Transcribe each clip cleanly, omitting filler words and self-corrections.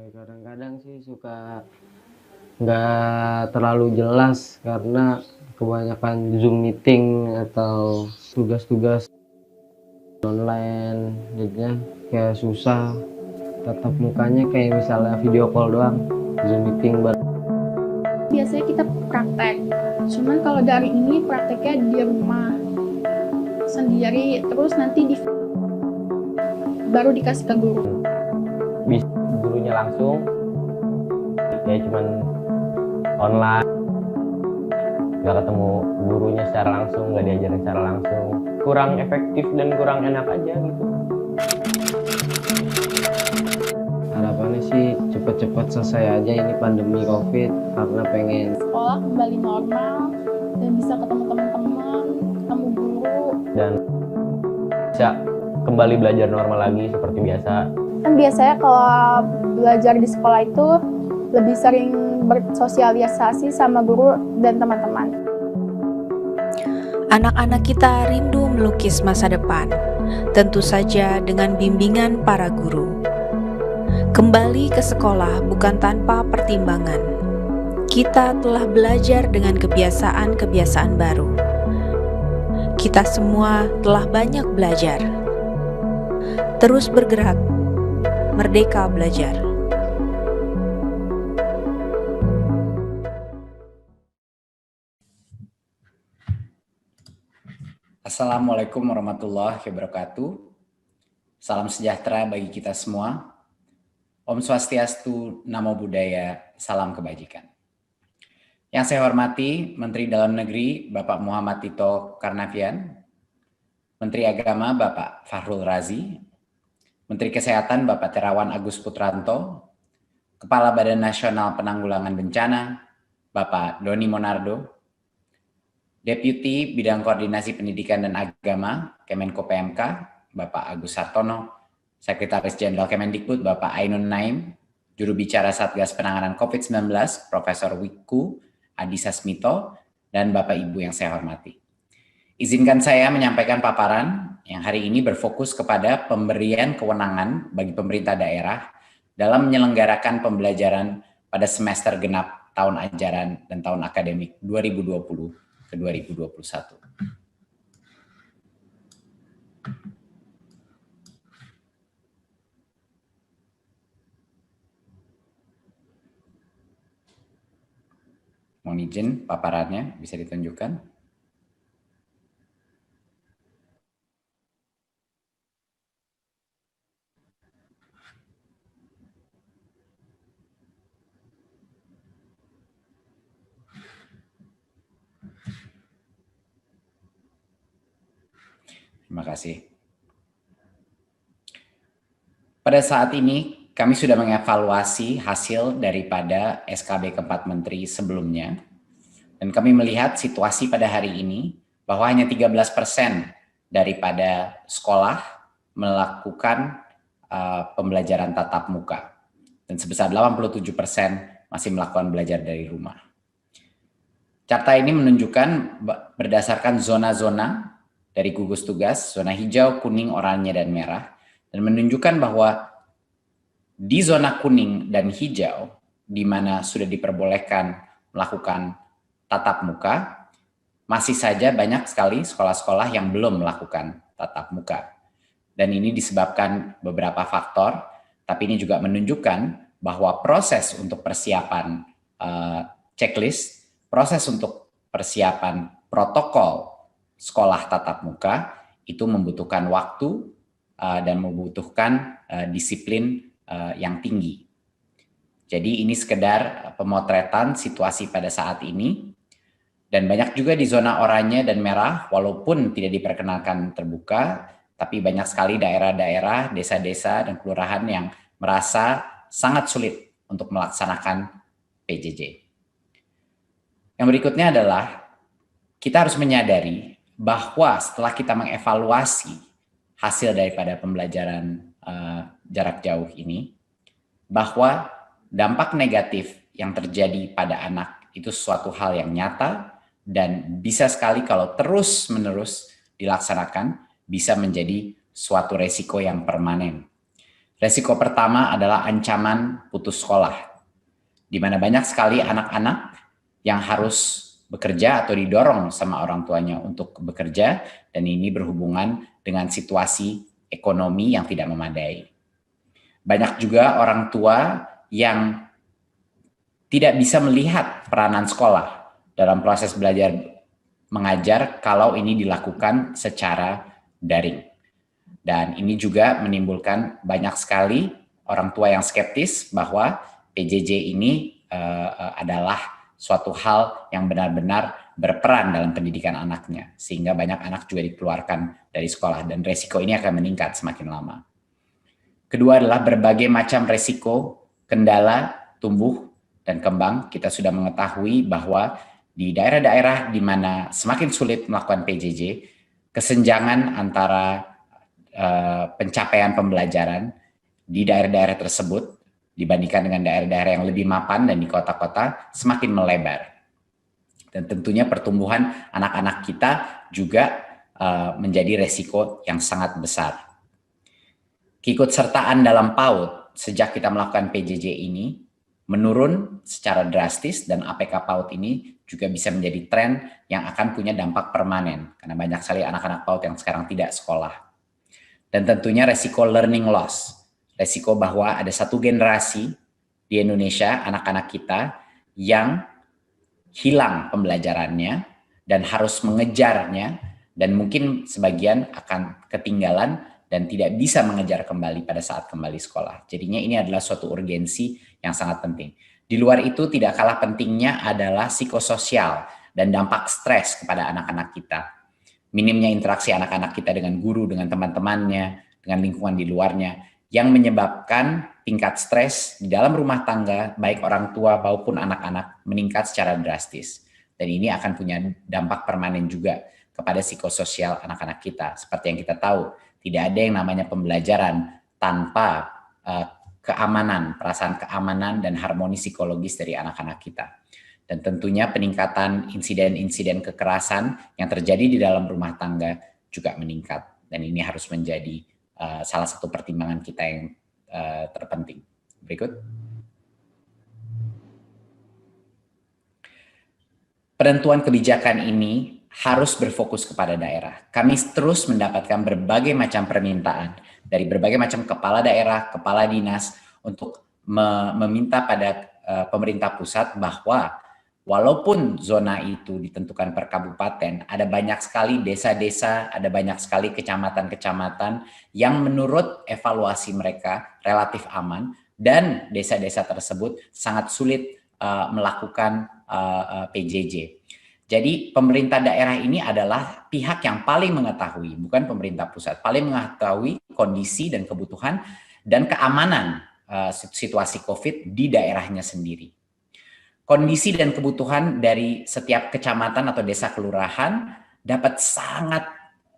Kadang-kadang sih suka nggak terlalu jelas karena kebanyakan Zoom meeting atau tugas-tugas online, jadinya kayak susah. Tatap mukanya kayak misalnya video call doang, Zoom meeting Biasanya kita praktek, cuman kalau dari ini prakteknya di rumah sendiri, terus nanti baru dikasih ke guru. bisa gurunya langsung, ya cuman online, nggak ketemu gurunya secara langsung, nggak diajarin secara langsung, kurang efektif dan kurang enak aja gitu. Harapannya sih cepet-cepet selesai aja ini pandemi COVID, karena pengen sekolah kembali normal dan bisa ketemu teman-teman, ketemu guru, dan bisa kembali belajar normal lagi seperti biasa. Kan biasanya kalau belajar di sekolah itu lebih sering bersosialisasi sama guru dan teman-teman. Anak-anak kita rindu melukis masa depan, tentu saja dengan bimbingan para guru. Kembali ke sekolah bukan tanpa pertimbangan. Kita telah belajar dengan kebiasaan-kebiasaan baru. Kita semua telah banyak belajar. Terus bergerak, merdeka belajar. Assalamualaikum warahmatullahi wabarakatuh. Salam sejahtera bagi kita semua. Om Swastiastu, Namo Buddhaya, salam kebajikan. Yang saya hormati Menteri Dalam Negeri Bapak Muhammad Tito Karnavian, Menteri Agama Bapak Fahrul Razi, Menteri Kesehatan Bapak Terawan Agus Putranto, Kepala Badan Nasional Penanggulangan Bencana Bapak Doni Monardo, Deputi Bidang Koordinasi Pendidikan dan Agama Kemenko PMK Bapak Agus Sartono, Sekretaris Jenderal Kemendikbud Bapak Ainun Naim, Juru Bicara Satgas Penanganan COVID-19 Profesor Wiku Adhisa Smito, dan Bapak Ibu yang saya hormati. Izinkan saya menyampaikan paparan yang hari ini berfokus kepada pemberian kewenangan bagi pemerintah daerah dalam menyelenggarakan pembelajaran pada semester genap tahun ajaran dan tahun akademik 2020 ke 2021. Mohon izin paparannya bisa ditunjukkan. Terima kasih. Pada saat ini kami sudah mengevaluasi hasil daripada SKB keempat menteri sebelumnya, dan kami melihat situasi pada hari ini bahwa hanya 13% daripada sekolah melakukan pembelajaran tatap muka, dan sebesar 87% masih melakukan belajar dari rumah. Carta ini menunjukkan berdasarkan zona-zona dari gugus tugas, zona hijau, kuning, oranye, dan merah, dan menunjukkan bahwa di zona kuning dan hijau, di mana sudah diperbolehkan melakukan tatap muka, masih saja banyak sekali sekolah-sekolah yang belum melakukan tatap muka. Dan ini disebabkan beberapa faktor, tapi ini juga menunjukkan bahwa proses untuk persiapan checklist, proses untuk persiapan protokol sekolah tatap muka itu membutuhkan waktu dan membutuhkan disiplin yang tinggi. Jadi ini sekedar pemotretan situasi pada saat ini, dan banyak juga di zona oranye dan merah, walaupun tidak diperkenalkan terbuka, tapi banyak sekali daerah-daerah, desa-desa, dan kelurahan yang merasa sangat sulit untuk melaksanakan PJJ. Yang berikutnya adalah kita harus menyadari bahwa setelah kita mengevaluasi hasil daripada pembelajaran jarak jauh ini, bahwa dampak negatif yang terjadi pada anak itu suatu hal yang nyata dan bisa sekali kalau terus-menerus dilaksanakan bisa menjadi suatu resiko yang permanen. Resiko pertama adalah ancaman putus sekolah, di mana banyak sekali anak-anak yang harus bekerja atau didorong sama orang tuanya untuk bekerja, dan ini berhubungan dengan situasi ekonomi yang tidak memadai. Banyak juga orang tua yang tidak bisa melihat peranan sekolah dalam proses belajar mengajar kalau ini dilakukan secara daring. Dan ini juga menimbulkan banyak sekali orang tua yang skeptis bahwa PJJ ini adalah suatu hal yang benar-benar berperan dalam pendidikan anaknya, sehingga banyak anak juga dikeluarkan dari sekolah, dan resiko ini akan meningkat semakin lama. Kedua adalah berbagai macam resiko, kendala, tumbuh, dan kembang. Kita sudah mengetahui bahwa di daerah-daerah di mana semakin sulit melakukan PJJ, kesenjangan antara pencapaian pembelajaran di daerah-daerah tersebut dibandingkan dengan daerah-daerah yang lebih mapan dan di kota-kota semakin melebar. Dan tentunya pertumbuhan anak-anak kita juga menjadi resiko yang sangat besar. Keikutsertaan dalam PAUD sejak kita melakukan PJJ ini menurun secara drastis, dan APK PAUD ini juga bisa menjadi tren yang akan punya dampak permanen karena banyak sekali anak-anak PAUD yang sekarang tidak sekolah. Dan tentunya resiko learning loss, resiko bahwa ada satu generasi di Indonesia, anak-anak kita yang hilang pembelajarannya dan harus mengejarnya, dan mungkin sebagian akan ketinggalan dan tidak bisa mengejar kembali pada saat kembali sekolah. Jadinya ini adalah suatu urgensi yang sangat penting. Di luar itu tidak kalah pentingnya adalah psikososial dan dampak stres kepada anak-anak kita. Minimnya interaksi anak-anak kita dengan guru, dengan teman-temannya, dengan lingkungan di luarnya, yang menyebabkan tingkat stres di dalam rumah tangga, baik orang tua maupun anak-anak, meningkat secara drastis. Dan ini akan punya dampak permanen juga kepada psikososial anak-anak kita. Seperti yang kita tahu, tidak ada yang namanya pembelajaran tanpa keamanan, perasaan keamanan dan harmoni psikologis dari anak-anak kita. Dan tentunya peningkatan insiden-insiden kekerasan yang terjadi di dalam rumah tangga juga meningkat. Dan ini harus menjadi salah satu pertimbangan kita yang terpenting. Berikut. Penentuan kebijakan ini harus berfokus kepada daerah. Kami terus mendapatkan berbagai macam permintaan dari berbagai macam kepala daerah, kepala dinas untuk meminta pada pemerintah pusat bahwa walaupun zona itu ditentukan per kabupaten, ada banyak sekali desa-desa, ada banyak sekali kecamatan-kecamatan yang menurut evaluasi mereka relatif aman, dan desa-desa tersebut sangat sulit melakukan PJJ. Jadi pemerintah daerah ini adalah pihak yang paling mengetahui, bukan pemerintah pusat, paling mengetahui kondisi dan kebutuhan dan keamanan situasi COVID di daerahnya sendiri. Kondisi dan kebutuhan dari setiap kecamatan atau desa kelurahan dapat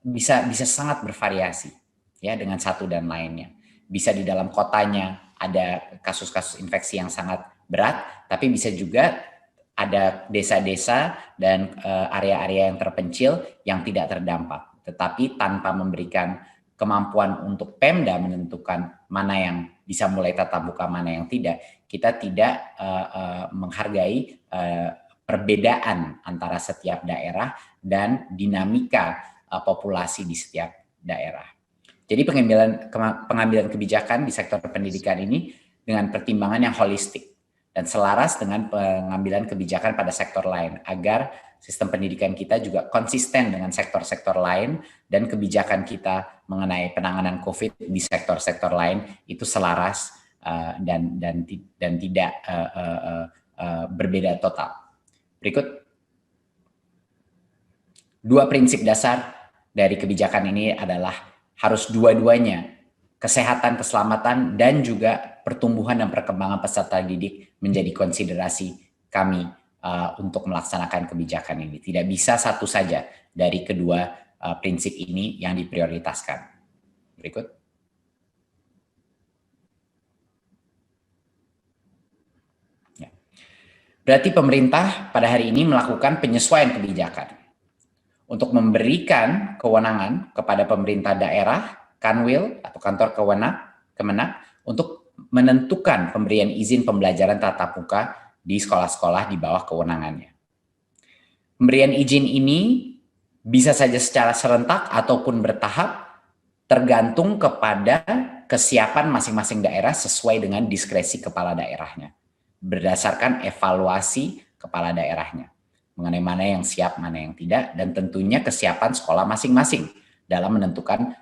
bisa sangat bervariasi ya dengan satu dan lainnya. Bisa di dalam kotanya ada kasus-kasus infeksi yang sangat berat, tapi bisa juga ada desa-desa dan area-area yang terpencil yang tidak terdampak. Tetapi tanpa memberikan kemampuan untuk Pemda menentukan mana yang bisa mulai tatap muka, mana yang tidak, kita tidak menghargai perbedaan antara setiap daerah dan dinamika populasi di setiap daerah. Jadi pengambilan kebijakan di sektor pendidikan ini dengan pertimbangan yang holistik dan selaras dengan pengambilan kebijakan pada sektor lain, agar sistem pendidikan kita juga konsisten dengan sektor-sektor lain, dan kebijakan kita mengenai penanganan COVID di sektor-sektor lain itu selaras dan tidak berbeda total. Berikut. 2 prinsip dasar dari kebijakan ini adalah harus dua-duanya, kesehatan, keselamatan, dan juga pertumbuhan dan perkembangan peserta didik menjadi konsiderasi kami untuk melaksanakan kebijakan ini. Tidak bisa satu saja dari kedua prinsip ini yang diprioritaskan. Berikut. Ya. Berarti pemerintah pada hari ini melakukan penyesuaian kebijakan untuk memberikan kewenangan kepada pemerintah daerah, Kanwil atau kantor Kemenag, untuk menentukan pemberian izin pembelajaran tatap muka di sekolah-sekolah di bawah kewenangannya. Pemberian izin ini bisa saja secara serentak ataupun bertahap, tergantung kepada kesiapan masing-masing daerah sesuai dengan diskresi kepala daerahnya, berdasarkan evaluasi kepala daerahnya, mengenai mana yang siap, mana yang tidak, dan tentunya kesiapan sekolah masing-masing dalam menentukan,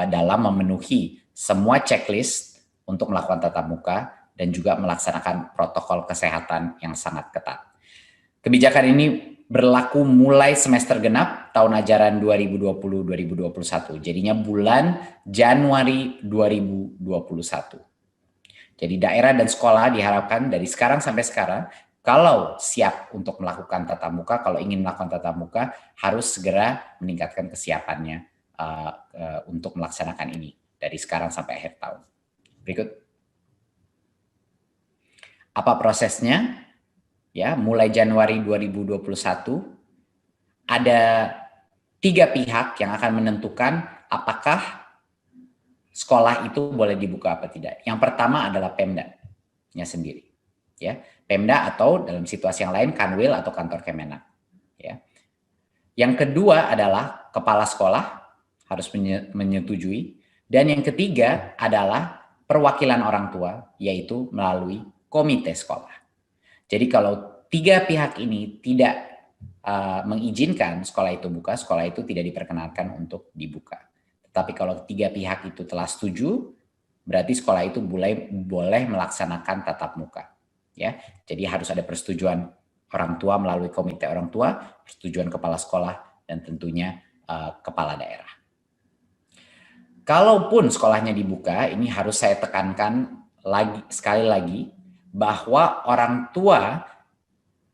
dalam memenuhi semua checklist untuk melakukan tatap muka dan juga melaksanakan protokol kesehatan yang sangat ketat. Kebijakan ini berlaku mulai semester genap tahun ajaran 2020-2021. Jadinya bulan Januari 2021. Jadi daerah dan sekolah diharapkan dari sekarang sampai sekarang, kalau siap untuk melakukan tatap muka, kalau ingin melakukan tatap muka, harus segera meningkatkan kesiapannya untuk melaksanakan ini dari sekarang sampai akhir tahun. Berikut. Apa prosesnya? Ya, mulai Januari 2021 ada 3 pihak yang akan menentukan apakah sekolah itu boleh dibuka apa tidak. Yang pertama adalah Pemda-nya sendiri, ya. Pemda atau dalam situasi yang lain Kanwil atau kantor Kemenak, ya. Yang kedua adalah kepala sekolah harus menyetujui, dan yang ketiga adalah perwakilan orang tua, yaitu melalui komite sekolah. Jadi kalau 3 pihak ini tidak mengizinkan sekolah itu buka, sekolah itu tidak diperkenankan untuk dibuka. Tetapi kalau 3 pihak itu telah setuju, berarti sekolah itu boleh melaksanakan tatap muka. Ya, jadi harus ada persetujuan orang tua melalui komite orang tua, persetujuan kepala sekolah, dan tentunya kepala daerah. Kalaupun sekolahnya dibuka, ini harus saya tekankan sekali lagi, bahwa orang tua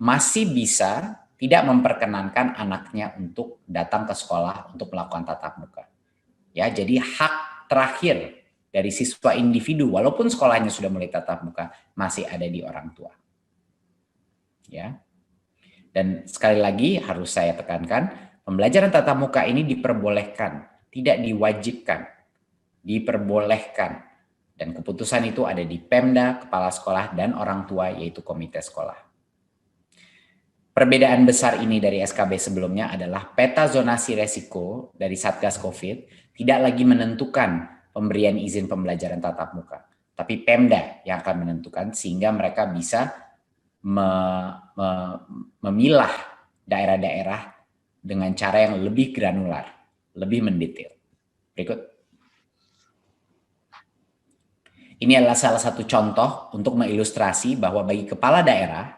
masih bisa tidak memperkenankan anaknya untuk datang ke sekolah untuk melakukan tatap muka. Ya, jadi hak terakhir dari siswa individu, walaupun sekolahnya sudah mulai tatap muka, masih ada di orang tua. Ya. Dan sekali lagi harus saya tekankan, pembelajaran tatap muka ini diperbolehkan, tidak diwajibkan, diperbolehkan. Dan keputusan itu ada di Pemda, kepala sekolah, dan orang tua, yaitu komite sekolah. Perbedaan besar ini dari SKB sebelumnya adalah peta zonasi resiko dari Satgas COVID tidak lagi menentukan pemberian izin pembelajaran tatap muka, tapi Pemda yang akan menentukan, sehingga mereka bisa memilah daerah-daerah dengan cara yang lebih granular, lebih mendetail. Berikut. Ini adalah salah satu contoh untuk mengilustrasi bahwa bagi kepala daerah,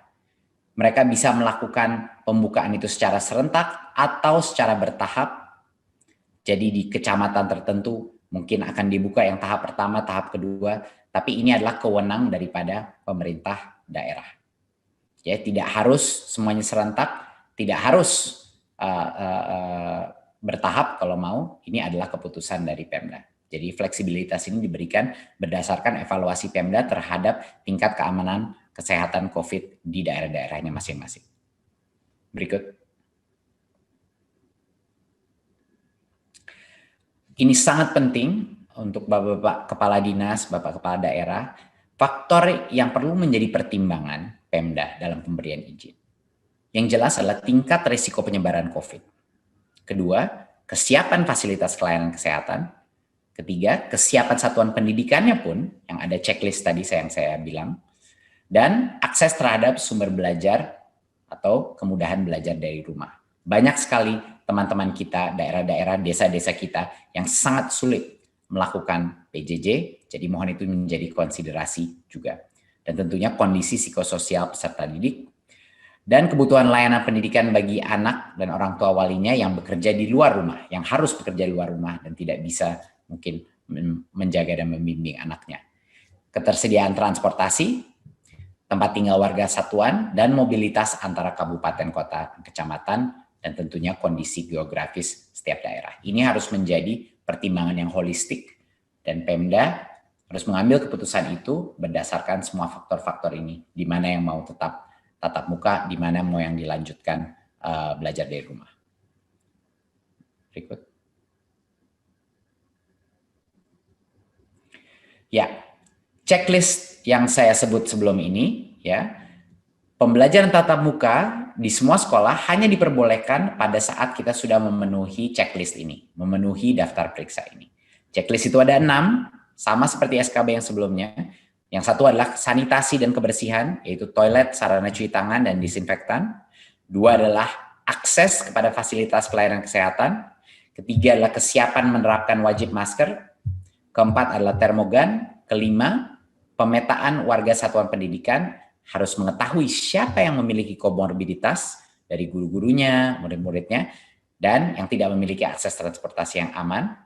mereka bisa melakukan pembukaan itu secara serentak atau secara bertahap. Jadi di kecamatan tertentu mungkin akan dibuka yang tahap pertama, tahap kedua, tapi ini adalah kewenang daripada pemerintah daerah. Ya, tidak harus semuanya serentak, tidak harus bertahap kalau mau, ini adalah keputusan dari Pemda. Jadi fleksibilitas ini diberikan berdasarkan evaluasi Pemda terhadap tingkat keamanan kesehatan COVID di daerah-daerahnya masing-masing. Berikut. Ini sangat penting untuk Bapak Kepala Dinas, Bapak Kepala Daerah, faktor yang perlu menjadi pertimbangan Pemda dalam pemberian izin. Yang jelas adalah tingkat risiko penyebaran COVID. Kedua, kesiapan fasilitas pelayanan kesehatan. Ketiga, kesiapan satuan pendidikannya pun, yang ada checklist tadi yang saya bilang. Dan akses terhadap sumber belajar atau kemudahan belajar dari rumah. Banyak sekali teman-teman kita, daerah-daerah, desa-desa kita yang sangat sulit melakukan PJJ, jadi mohon itu menjadi konsiderasi juga. Dan tentunya kondisi psikososial peserta didik, dan kebutuhan layanan pendidikan bagi anak dan orang tua walinya yang bekerja di luar rumah, yang harus bekerja di luar rumah dan tidak bisa mungkin menjaga dan membimbing anaknya. Ketersediaan transportasi, tempat tinggal warga satuan, dan mobilitas antara kabupaten, kota, kecamatan, dan tentunya kondisi geografis setiap daerah. Ini harus menjadi pertimbangan yang holistik, dan Pemda harus mengambil keputusan itu berdasarkan semua faktor-faktor ini, di mana yang mau tetap tatap muka, di mana mau yang dilanjutkan belajar dari rumah. Berikut. Ya, checklist yang saya sebut sebelum ini, ya, pembelajaran tatap muka di semua sekolah hanya diperbolehkan pada saat kita sudah memenuhi checklist ini, memenuhi daftar periksa ini. Checklist itu ada 6, sama seperti SKB yang sebelumnya. Yang satu adalah sanitasi dan kebersihan, yaitu toilet, sarana cuci tangan, dan disinfektan. 2 adalah akses kepada fasilitas pelayanan kesehatan. Ketiga adalah kesiapan menerapkan wajib masker. Keempat adalah termogan. Kelima, pemetaan warga satuan pendidikan harus mengetahui siapa yang memiliki komorbiditas dari guru-gurunya, murid-muridnya, dan yang tidak memiliki akses transportasi yang aman,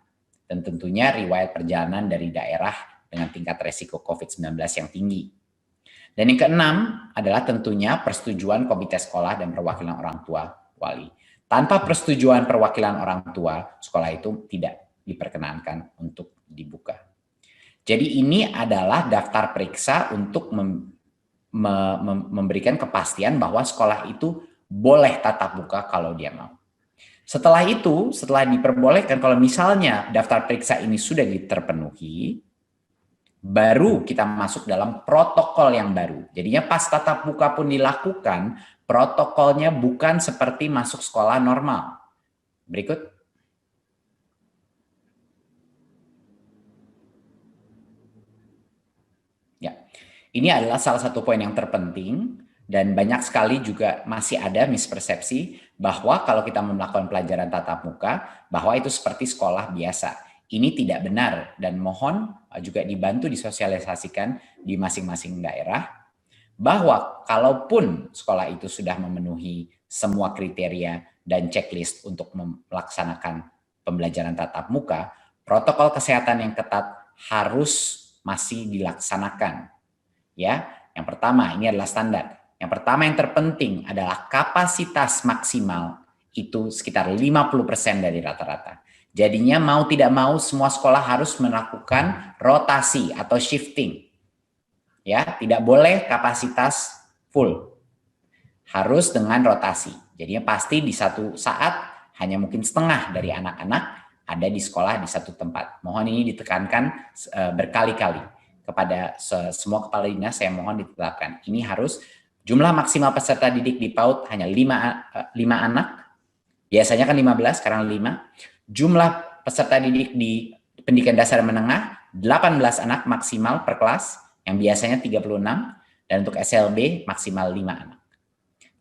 dan tentunya riwayat perjalanan dari daerah dengan tingkat resiko COVID-19 yang tinggi. Dan yang keenam adalah tentunya persetujuan komite sekolah dan perwakilan orang tua wali. Tanpa persetujuan perwakilan orang tua, sekolah itu tidak diperkenankan untuk dibuka. Jadi ini adalah daftar periksa untuk memberikan kepastian bahwa sekolah itu boleh tatap muka kalau dia mau. Setelah itu, setelah diperbolehkan, kalau misalnya daftar periksa ini sudah terpenuhi, baru kita masuk dalam protokol yang baru. Jadinya pas tatap muka pun dilakukan, protokolnya bukan seperti masuk sekolah normal. Berikut. Ya, ini adalah salah satu poin yang terpenting dan banyak sekali juga masih ada mispersepsi bahwa kalau kita melakukan pelajaran tatap muka, bahwa itu seperti sekolah biasa. Ini tidak benar dan mohon juga dibantu disosialisasikan di masing-masing daerah bahwa kalaupun sekolah itu sudah memenuhi semua kriteria dan checklist untuk melaksanakan pembelajaran tatap muka, protokol kesehatan yang ketat harus masih dilaksanakan. Ya, yang pertama ini adalah standar. Yang pertama yang terpenting adalah kapasitas maksimal itu sekitar 50% dari rata-rata. Jadinya mau tidak mau semua sekolah harus melakukan rotasi atau shifting. Ya, tidak boleh kapasitas full. Harus dengan rotasi. Jadinya pasti di satu saat hanya mungkin setengah dari anak-anak ada di sekolah di satu tempat. Mohon ini ditekankan berkali-kali kepada semua kepala dinas, saya mohon ditetapkan. Ini harus jumlah maksimal peserta didik di PAUD hanya 5 anak. Biasanya kan 15, sekarang 5. Jumlah peserta didik di pendidikan dasar menengah 18 anak maksimal per kelas, yang biasanya 36, dan untuk SLB maksimal 5 anak.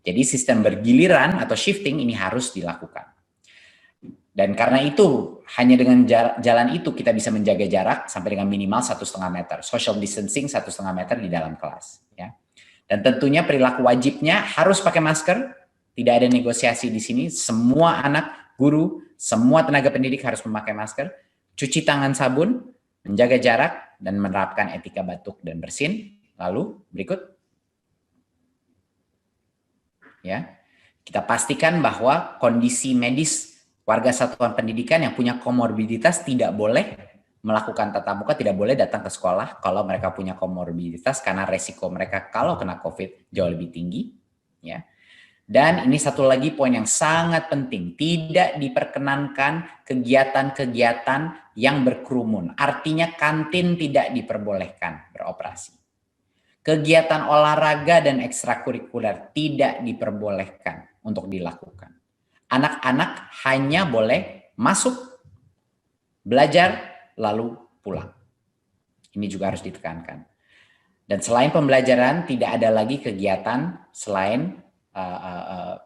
Jadi sistem bergiliran atau shifting ini harus dilakukan. Dan karena itu, hanya dengan jalan itu kita bisa menjaga jarak sampai dengan minimal 1,5 meter. Social distancing 1,5 meter di dalam kelas. Ya. Dan tentunya perilaku wajibnya harus pakai masker. Tidak ada negosiasi di sini. Semua anak, guru, semua tenaga pendidik harus memakai masker. Cuci tangan sabun, menjaga jarak, dan menerapkan etika batuk dan bersin. Lalu berikut. Ya, kita pastikan bahwa kondisi medis warga satuan pendidikan yang punya komorbiditas tidak boleh melakukan tatap muka, tidak boleh datang ke sekolah kalau mereka punya komorbiditas karena resiko mereka kalau kena COVID jauh lebih tinggi. Ya. Dan ini satu lagi poin yang sangat penting, tidak diperkenankan kegiatan-kegiatan yang berkerumun. Artinya kantin tidak diperbolehkan beroperasi. Kegiatan olahraga dan ekstrakurikuler tidak diperbolehkan untuk dilakukan. Anak-anak hanya boleh masuk, belajar, lalu pulang. Ini juga harus ditekankan. Dan selain pembelajaran, tidak ada lagi kegiatan selain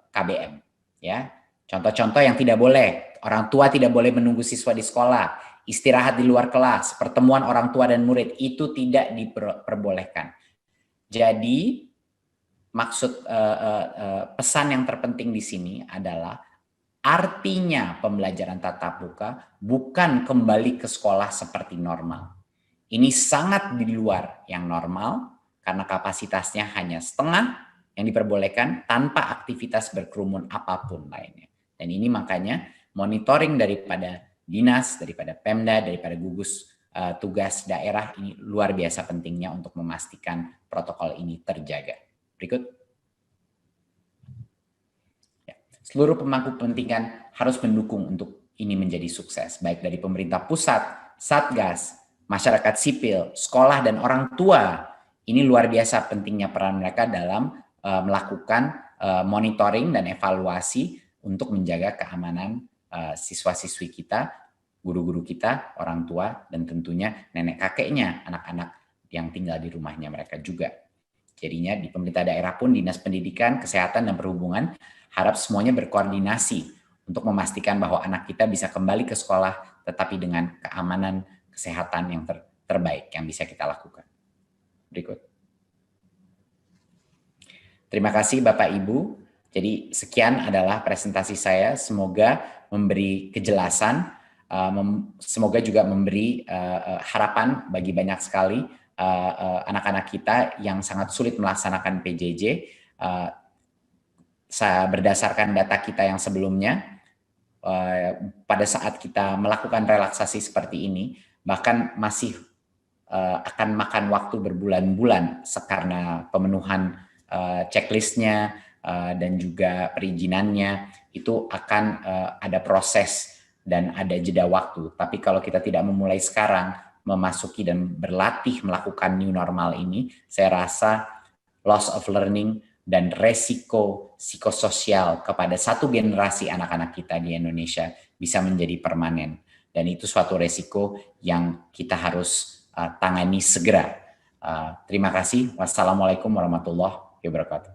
KBM. Ya, contoh-contoh yang tidak boleh. Orang tua tidak boleh menunggu siswa di sekolah, istirahat di luar kelas, pertemuan orang tua dan murid, itu tidak diperbolehkan. Jadi maksud pesan yang terpenting di sini adalah artinya pembelajaran tatap muka bukan kembali ke sekolah seperti normal. Ini sangat di luar yang normal karena kapasitasnya hanya setengah yang diperbolehkan tanpa aktivitas berkerumun apapun lainnya. Dan ini makanya monitoring daripada dinas, daripada Pemda, daripada gugus tugas daerah ini luar biasa pentingnya untuk memastikan protokol ini terjaga. Berikut. Ya. Seluruh pemangku kepentingan harus mendukung untuk ini menjadi sukses, baik dari pemerintah pusat, Satgas, masyarakat sipil, sekolah, dan orang tua. Ini luar biasa pentingnya peran mereka dalam melakukan monitoring dan evaluasi untuk menjaga keamanan siswa-siswi kita, guru-guru kita, orang tua, dan tentunya nenek kakeknya, anak-anak yang tinggal di rumahnya mereka juga. Jadinya di pemerintah daerah pun, Dinas Pendidikan, Kesehatan, dan Perhubungan harap semuanya berkoordinasi untuk memastikan bahwa anak kita bisa kembali ke sekolah tetapi dengan keamanan kesehatan yang terbaik yang bisa kita lakukan. Berikut. Terima kasih Bapak Ibu. Jadi sekian adalah presentasi saya. Semoga memberi kejelasan, semoga juga memberi harapan bagi banyak sekali anak-anak kita yang sangat sulit melaksanakan PJJ. Berdasarkan data kita yang sebelumnya, pada saat kita melakukan relaksasi seperti ini, bahkan masih akan makan waktu berbulan-bulan karena pemenuhan checklistnya dan juga perizinannya, itu akan ada proses dan ada jeda waktu. Tapi kalau kita tidak memulai sekarang, memasuki dan berlatih melakukan new normal ini, saya rasa loss of learning dan resiko psikososial kepada satu generasi anak-anak kita di Indonesia bisa menjadi permanen. Dan itu suatu resiko yang kita harus tangani segera. Terima kasih. Wassalamualaikum warahmatullahi wabarakatuh.